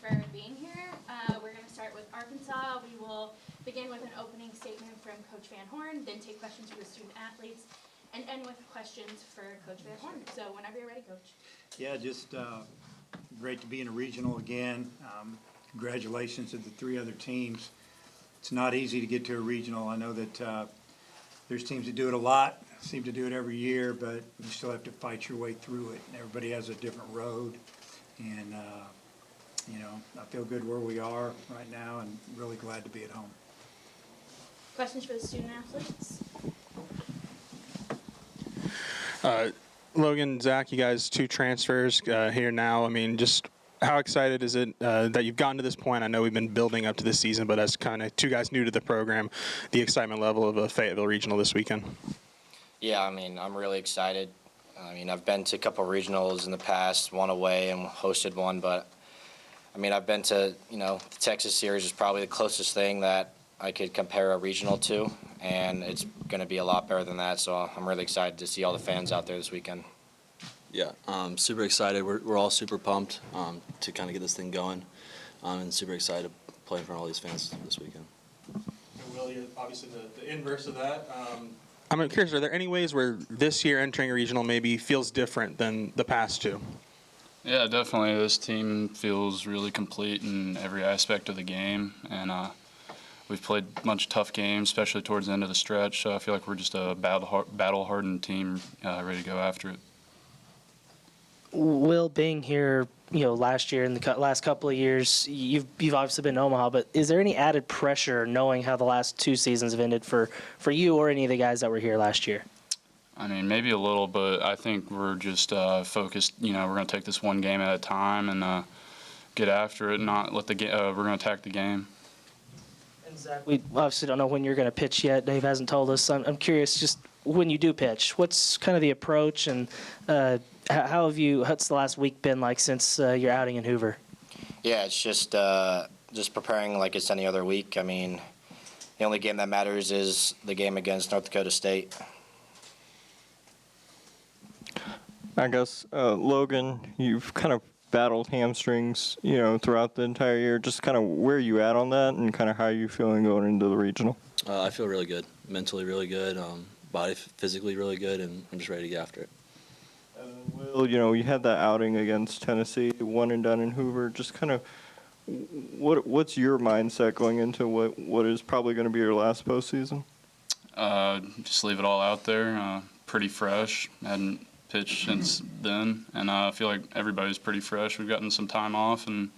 for being here. We're going to start with Arkansas. We will begin with an opening statement from Coach Van Horn, then take questions for the student athletes, and end with questions for Coach Van Horn. So whenever you're ready, Coach. Yeah, just great to be in a regional again. Congratulations to the three other teams. It's not easy to get to a regional. I know that there's teams that do it a lot, seem to do it every year, but you still have to fight your way through it. Everybody has a different road, and I feel good where we are right now and really glad to be at home. Questions for the student athletes? Logan, Zach, you guys, 2 transfers here now. I mean, just how excited is it that you've gotten to this point? I know we've been building up to this season, but as kind of 2 guys new to the program, the excitement level of a Fayetteville Regional this weekend. Yeah, I mean, I'm really excited. I mean, I've been to a couple regionals in the past, one away and hosted one, but I mean, I've been to, the Texas series is probably the closest thing that I could compare a regional to, and it's going to be a lot better than that, so I'm really excited to see all the fans out there this weekend. Yeah, super excited. We're all super pumped to kind of get this thing going, and super excited to play in front of all these fans this weekend. Will, you're obviously the inverse of that. I'm curious, are there any ways where this year entering a regional maybe feels different than the past 2? Yeah, definitely. This team feels really complete in every aspect of the game, and we've played a bunch of tough games, especially towards the end of the stretch. So I feel like we're just a battle-hardened team ready to go after it. Will, being here, last year and the last couple of years, you've obviously been in Omaha, but is there any added pressure knowing how the last 2 seasons have ended for you or any of the guys that were here last year? I mean, maybe a little, but I think we're just focused. We're going to take this one game at a time and get after it, and not let we're going to attack the game. And Zach, we obviously don't know when you're going to pitch yet. Dave hasn't told us. I'm curious, just when you do pitch, what's kind of the approach, and what's the last week been like since your outing in Hoover? Yeah, it's just preparing like it's any other week. I mean, the only game that matters is the game against North Dakota State. I guess, Logan, you've kind of battled hamstrings, throughout the entire year. Just kind of where are you at on that, and kind of how are you feeling going into the regional? I feel really good, mentally really good, body physically really good, and I'm just ready to get after it. Will, you had that outing against Tennessee, one and done in Hoover. Just kind of what's your mindset going into what is probably going to be your last postseason? Just leave it all out there. Pretty fresh. Hadn't pitched since then, and I feel like everybody's pretty fresh. We've gotten some time off and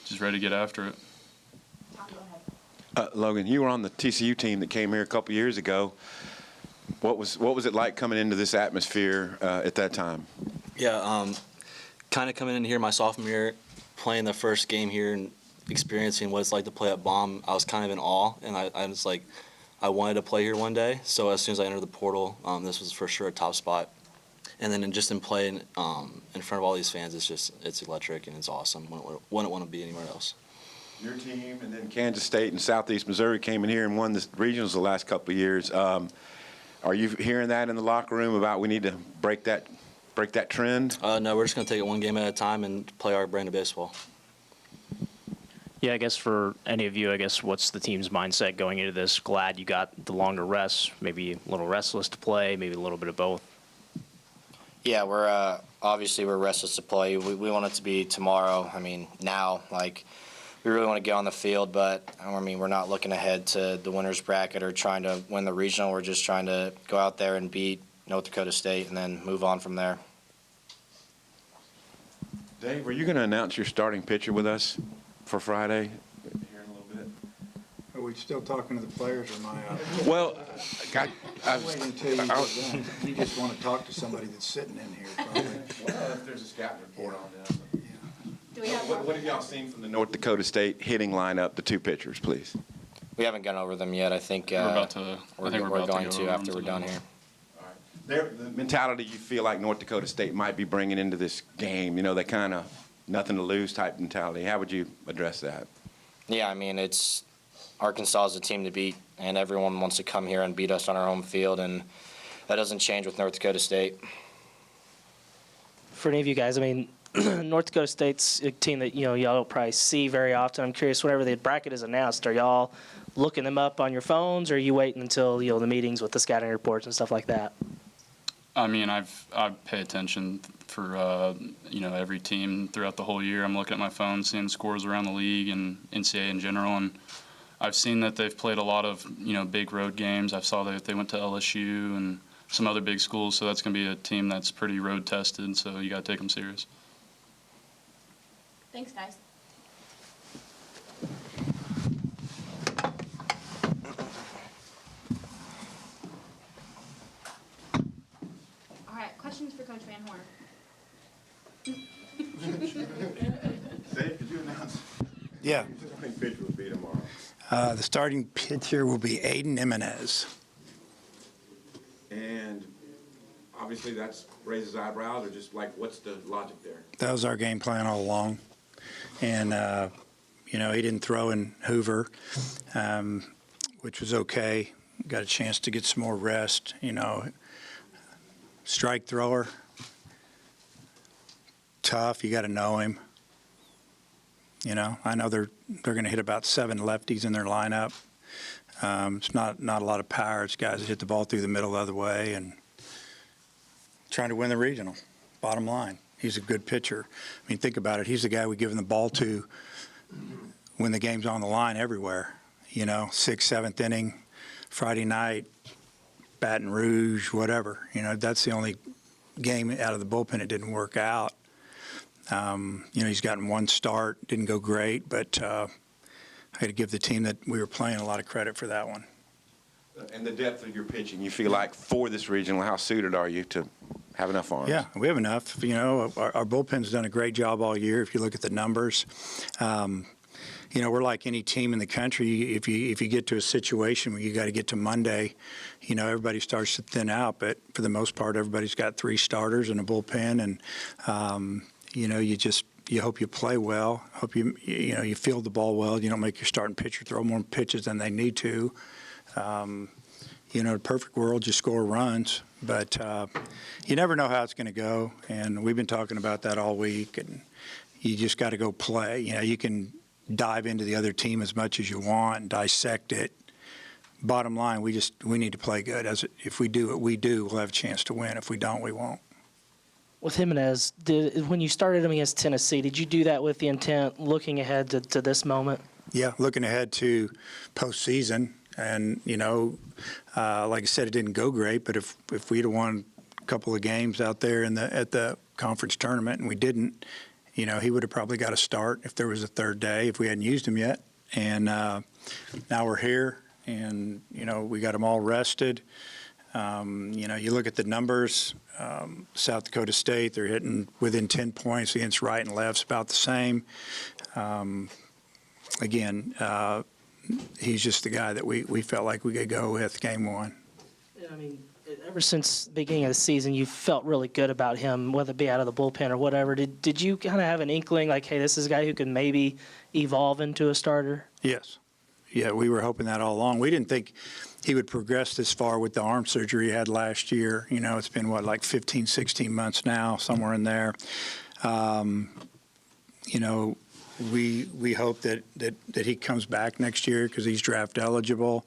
just ready to get after it. Logan, you were on the TCU team that came here a couple years ago. What was it like coming into this atmosphere at that time? Yeah, kind of coming in here my sophomore year, playing the first game here and experiencing what it's like to play at Baum, I was kind of in awe, and I was like, I wanted to play here one day. So as soon as I entered the portal, this was for sure a top spot. And then in playing in front of all these fans, it's electric and it's awesome. Wouldn't want to be anywhere else. Your team and then Kansas State and Southeast Missouri came in here and won the regionals the last couple of years. Are you hearing that in the locker room about we need to break that trend? No, we're just going to take it one game at a time and play our brand of baseball. Yeah, I guess for any of you, what's the team's mindset going into this? Glad you got the longer rest, maybe a little restless to play, maybe a little bit of both? Yeah, we're obviously restless to play. We want it to be tomorrow. I mean, now, we really want to get on the field, but I mean, we're not looking ahead to the winner's bracket or trying to win the regional. We're just trying to go out there and beat North Dakota State and then move on from there. Dave, are you going to announce your starting pitcher with us for Friday? Here in a little bit. Are we still talking to the players, or am I out? Well, I'm waiting until you get done. You just want to talk to somebody that's sitting in here, probably. Well, if there's a scouting report on them. Do we have What have y'all seen from the North Dakota State hitting lineup, the 2 pitchers, please? We haven't gone over them yet. I think We're about to. we're I think we're about going to to go after over we're them done here. The mentality you feel like North Dakota State might be bringing into this game, they kind of nothing to lose type mentality. How would you address that? Yeah, I mean, Arkansas is a team to beat, and everyone wants to come here and beat us on our home field, and that doesn't change with North Dakota State. For any of you guys, I mean, North Dakota State's a team that y'all don't probably see very often. I'm curious, whenever the bracket is announced, are y'all looking them up on your phones, or are you waiting until the meetings with the scouting reports and stuff like that? I mean, I pay attention for every team throughout the whole year. I'm looking at my phone, seeing scores around the league and NCAA in general, and I've seen that they've played a lot of big road games. I saw that they went to LSU and some other big schools, so that's going to be a team that's pretty road tested. So you got to take them serious. Thanks, guys. All right, questions for Coach Van Horn? Dave, could you announce? Yeah. Who's the starting pitcher will be tomorrow? The starting pitcher will be Aiden Jimenez. And obviously that's raises eyebrows, or just like, what's the logic there? That was our game plan all along. And, he didn't throw in Hoover, which was okay. Got a chance to get some more rest, Strike thrower, tough. You got to know him. I know they're going to hit about 7 lefties in their lineup. It's not a lot of power. It's guys that hit the ball through the middle the other way and trying to win the regional. Bottom line, he's a good pitcher. I mean, think about it. He's the guy we give him the ball to when the game's on the line everywhere. 6th, 7th inning, Friday night, Baton Rouge, whatever. That's the only game out of the bullpen it didn't work out. He's gotten one start, didn't go great, but I had to give the team that we were playing a lot of credit for that one. And the depth of your pitching, you feel like for this regional, how suited are you to have enough arms? Yeah, we have enough. Our bullpen's done a great job all year. If you look at the numbers, we're like any team in the country. If you get to a situation where you got to get to Monday, everybody starts to thin out. But for the most part, everybody's got 3 starters and a bullpen, and you hope you play well. Hope you field the ball well. You don't make your starting pitcher throw more pitches than they need to. In a perfect world, you score runs, but you never know how it's going to go. And we've been talking about that all week. And you just got to go play. You can dive into the other team as much as you want and dissect it. Bottom line, we need to play good. If we do what we do, we'll have a chance to win. If we don't, we won't. With Jimenez, when you started him against Tennessee, did you do that with the intent looking ahead to this moment? Yeah, looking ahead to postseason. And, like I said, it didn't go great, but if we'd have won a couple of games out there at the conference tournament and we didn't, he would have probably got a start if there was a third day, if we hadn't used him yet. And now we're here, and, we got them all rested. You look at the numbers, South Dakota State, they're hitting within 10 points against right and left's about the same. He's just the guy that we felt like we could go with game one. Yeah, I mean, ever since the beginning of the season, you felt really good about him, whether it be out of the bullpen or whatever. Did you kind of have an inkling like, hey, this is a guy who can maybe evolve into a starter? Yes. Yeah, we were hoping that all along. We didn't think he would progress this far with the arm surgery he had last year. It's been, like 15, 16 months now, somewhere in there. We hope that he comes back next year because he's draft eligible.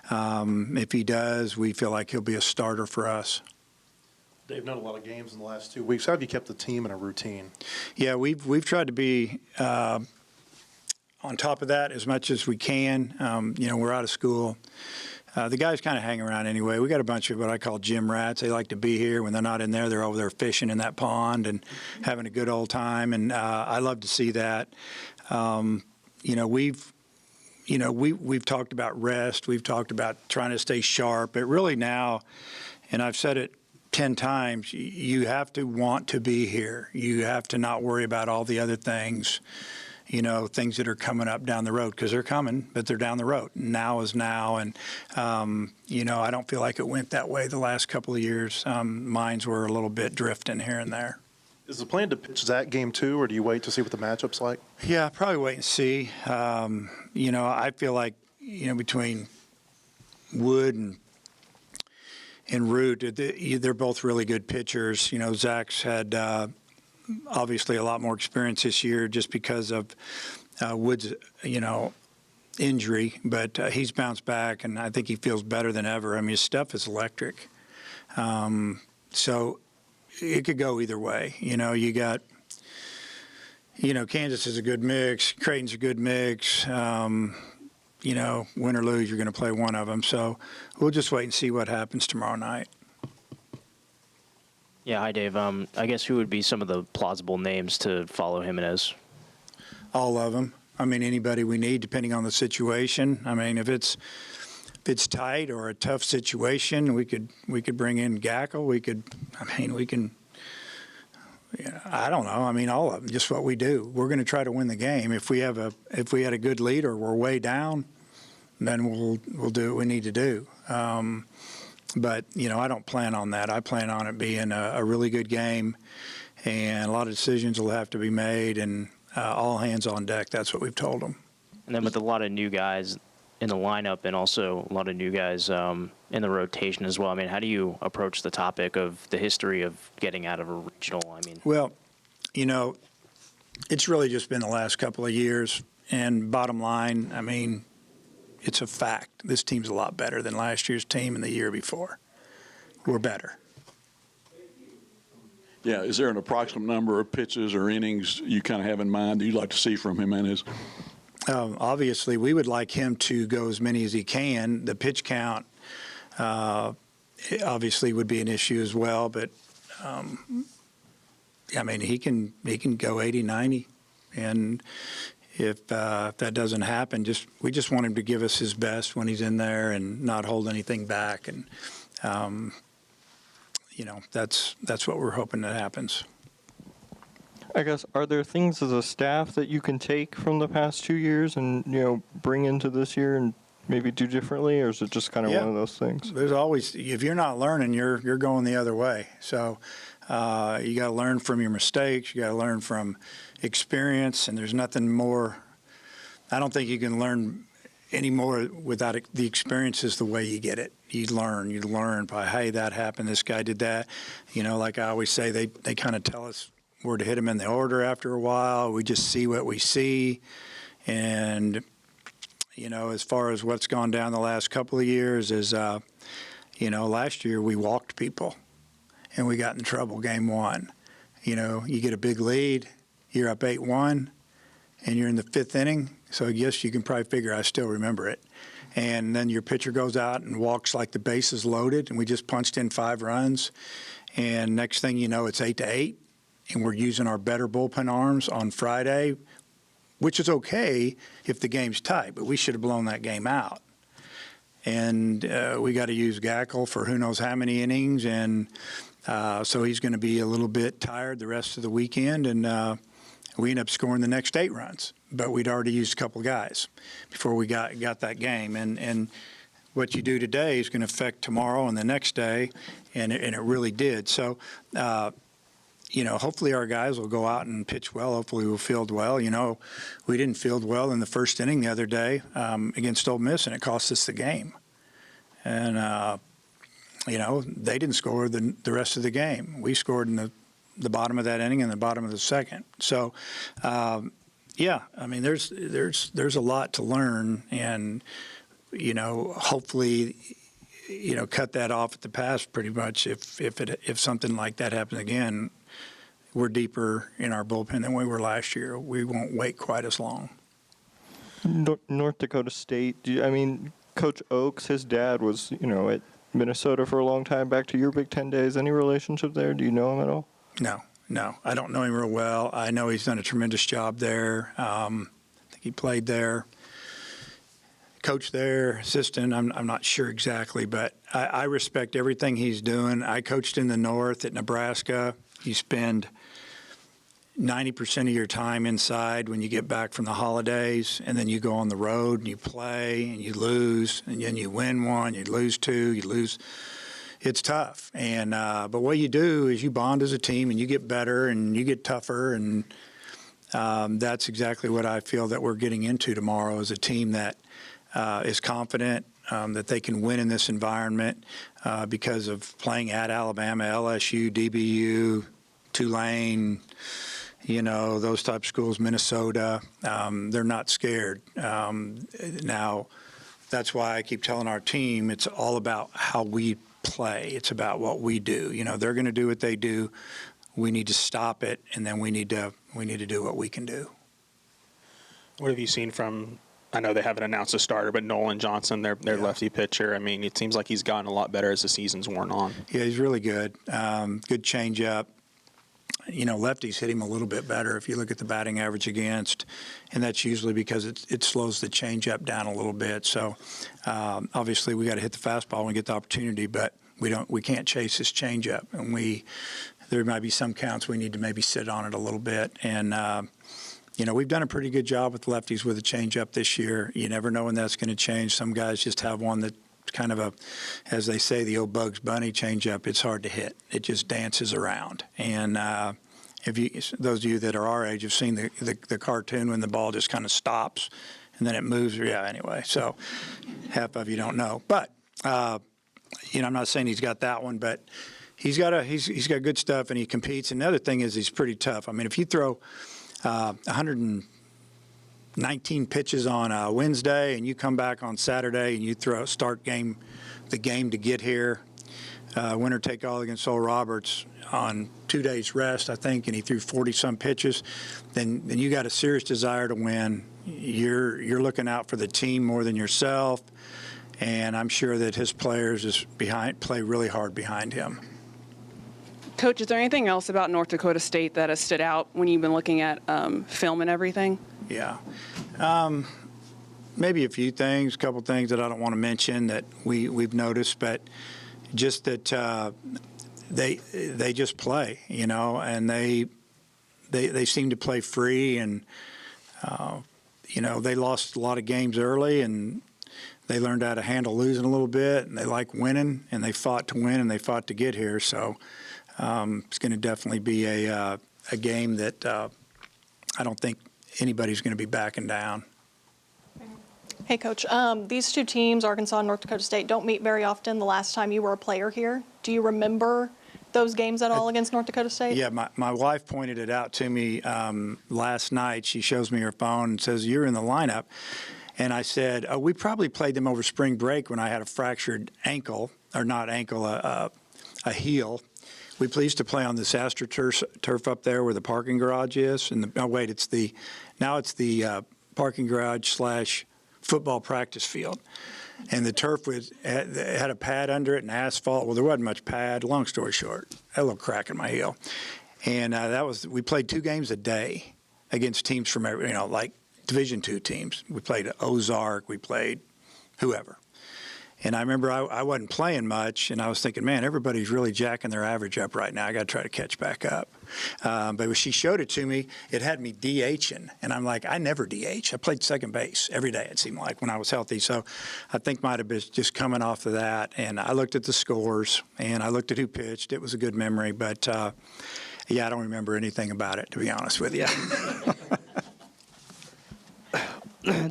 If he does, we feel like he'll be a starter for us. Dave, not a lot of games in the last 2 weeks. How have you kept the team in a routine? Yeah, we've tried to be on top of that as much as we can. We're out of school. The guys kind of hang around anyway. We got a bunch of what I call gym rats. They like to be here. When they're not in there, they're over there fishing in that pond and having a good old time. And I love to see that. We've talked about rest. We've talked about trying to stay sharp. But really now, and I've said it 10 times, you have to want to be here. You have to not worry about all the other things. Things that are coming up down the road, because they're coming, but they're down the road. Now is now, and, I don't feel like it went that way the last couple of years. Mines were a little bit drifting here and there. Is the plan to pitch Zach game 2, or do you wait to see what the matchup's like? Yeah, probably wait and see. I feel like, between Wood and Root, they're both really good pitchers. Zach's had obviously a lot more experience this year just because of Wood's, injury, but he's bounced back, and I think he feels better than ever. I mean, his stuff is electric. So it could go either way. You got, Kansas is a good mix. Creighton's a good mix. Win or lose, you're going to play one of them. So we'll just wait and see what happens tomorrow night. Yeah, hi, Dave. I guess who would be some of the plausible names to follow Jimenez? All of them. I mean, anybody we need, depending on the situation. I mean, if it's tight or a tough situation, we could bring in Gackle. We can. I don't know. I mean, all of them. Just what we do. We're going to try to win the game. If we had a good lead or we're way down, then we'll do what we need to do. But I don't plan on that. I plan on it being a really good game, and a lot of decisions will have to be made, and all hands on deck. That's what we've told them. And then with a lot of new guys in the lineup and also a lot of new guys in the rotation as well, I mean, how do you approach the topic of the history of getting out of a regional? I mean, well, it's really just been the last couple of years. And bottom line, I mean, it's a fact. This team's a lot better than last year's team and the year before. We're better. Yeah, is there an approximate number of pitches or innings you kind of have in mind that you'd like to see from Jimenez? Obviously, we would like him to go as many as he can. The pitch count obviously would be an issue as well, but I mean, he can go 80, 90, and if that doesn't happen, we just want him to give us his best when he's in there and not hold anything back, and that's what we're hoping that happens. I guess, are there things as a staff that you can take from the past 2 years and, bring into this year and maybe do differently, or is it just kind of one of those things? There's always, if you're not learning, you're going the other way. So you got to learn from your mistakes. You got to learn from experience, and there's nothing more. I don't think you can learn any more without the experience is the way you get it. You learn by, hey, that happened, this guy did that. Like I always say, they kind of tell us where to hit them in the order after a while. We just see what we see. And, as far as what's gone down the last couple of years is, last year we walked people and we got in trouble game one. You get a big lead, you're up 8-1, and you're in the fifth inning. So I guess you can probably figure I still remember it. And then your pitcher goes out and walks like the base is loaded, and we just punched in 5 runs. And next thing you know, it's 8-8. And we're using our better bullpen arms on Friday, which is okay if the game's tight, but we should have blown that game out. And we got to use Gackle for who knows how many innings, and so he's going to be a little bit tired the rest of the weekend, and we end up scoring the next 8 runs. But we'd already used a couple guys before we got that game. And what you do today is going to affect tomorrow and the next day, and it really did. So, hopefully our guys will go out and pitch well. Hopefully we'll field well. We didn't field well in the first inning the other day against Ole Miss, and it cost us the game. And, they didn't score the rest of the game. We scored in the bottom of that inning and the bottom of the second. So, I mean, there's a lot to learn, and, hopefully, cut that off at the pass pretty much. If something like that happens again, we're deeper in our bullpen than we were last year. We won't wait quite as long. North Dakota State, Coach Oakes, his dad was, at Minnesota for a long time. Back to your Big Ten days, any relationship there? Do you know him at all? No. I don't know him real well. I know he's done a tremendous job there. I think he played there, coached there, assistant. I'm not sure exactly, but I respect everything he's doing. I coached in the North at Nebraska. You spend 90% of your time inside when you get back from the holidays, and then you go on the road and you play and you lose, and then you win one, you lose 2, you lose. It's tough. And but what you do is you bond as a team and you get better and you get tougher, and that's exactly what I feel that we're getting into tomorrow, is a team that is confident that they can win in this environment because of playing at Alabama, LSU, DBU, Tulane, those type of schools, Minnesota, they're not scared. Now, that's why I keep telling our team it's all about how we play. It's about what we do. They're going to do what they do. We need to stop it, and then we need to do what we can do. What have you seen from, I know they haven't announced a starter, but Nolan Johnson, their lefty pitcher? I mean, it seems like he's gotten a lot better as the season's worn on. Yeah, he's really good. Good changeup. Lefties hit him a little bit better if you look at the batting average against, and that's usually because it slows the changeup down a little bit. So obviously we got to hit the fastball when we get the opportunity, but we can't chase his changeup, and there might be some counts we need to maybe sit on it a little bit. And we've done a pretty good job with lefties with a changeup this year. You never know when that's going to change. Some guys just have one that kind of as they say, the old Bugs Bunny changeup. It's hard to hit. It just dances around. And those of you that are our age have seen the cartoon when the ball just kind of stops and then it moves. Yeah, anyway. So half of you don't know. But I'm not saying he's got that one, but he's got good stuff and he competes. And the other thing is he's pretty tough. I mean, if you throw 119 pitches on a Wednesday and you come back on Saturday and you start the game to get here, winner take all against Oral Roberts on 2 days rest, I think, and he threw 40-some pitches, then you got a serious desire to win. You're looking out for the team more than yourself, and I'm sure that his players play really hard behind him. Coach, is there anything else about North Dakota State that has stood out when you've been looking at film and everything? Yeah. Maybe a few things, a couple things that I don't want to mention that we've noticed, but just that they just play, and they seem to play free, and they lost a lot of games early, and they learned how to handle losing a little bit, and they like winning, and they fought to win, and they fought to get here. So it's going to definitely be a game that I don't think anybody's going to be backing down. Hey, Coach. These two teams, Arkansas and North Dakota State, don't meet very often. The last time you were a player here, do you remember those games at all against North Dakota State? Yeah, my wife pointed it out to me last night. She shows me her phone and says, "You're in the lineup." And I said, "Oh, we probably played them over spring break when I had a fractured ankle, or not ankle, a heel. We used to play on this AstroTurf up there where the parking garage is. And it's the parking garage / football practice field. And the turf had a pad under it and asphalt. Well, there wasn't much pad. Long story short, I had a little crack in my heel. And we played 2 games a day against teams from like Division II teams. We played Ozark. We played whoever. And I remember I wasn't playing much, and I was thinking, man, everybody's really jacking their average up right now. I got to try to catch back up. But when she showed it to me, it had me DHing. And I'm like, I never DH. I played second base every day, it seemed like, when I was healthy. So I think might have been just coming off of that. And I looked at the scores, and I looked at who pitched. It was a good memory. But, yeah, I don't remember anything about it, to be honest with you.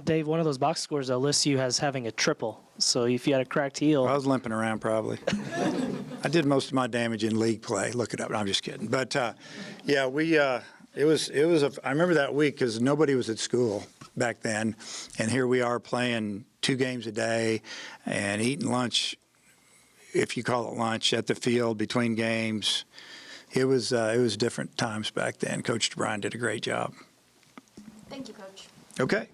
Dave, one of those box scores, though, lists you as having a triple. So if you had a cracked heel. I was limping around probably. I did most of my damage in league play. Look it up. I'm just kidding. But, yeah, I remember that week because nobody was at school back then. And here we are playing 2 games a day and eating lunch, if you call it lunch, at the field between games. It was different times back then. Coach Bryan did a great job. Thank you, Coach. Okay.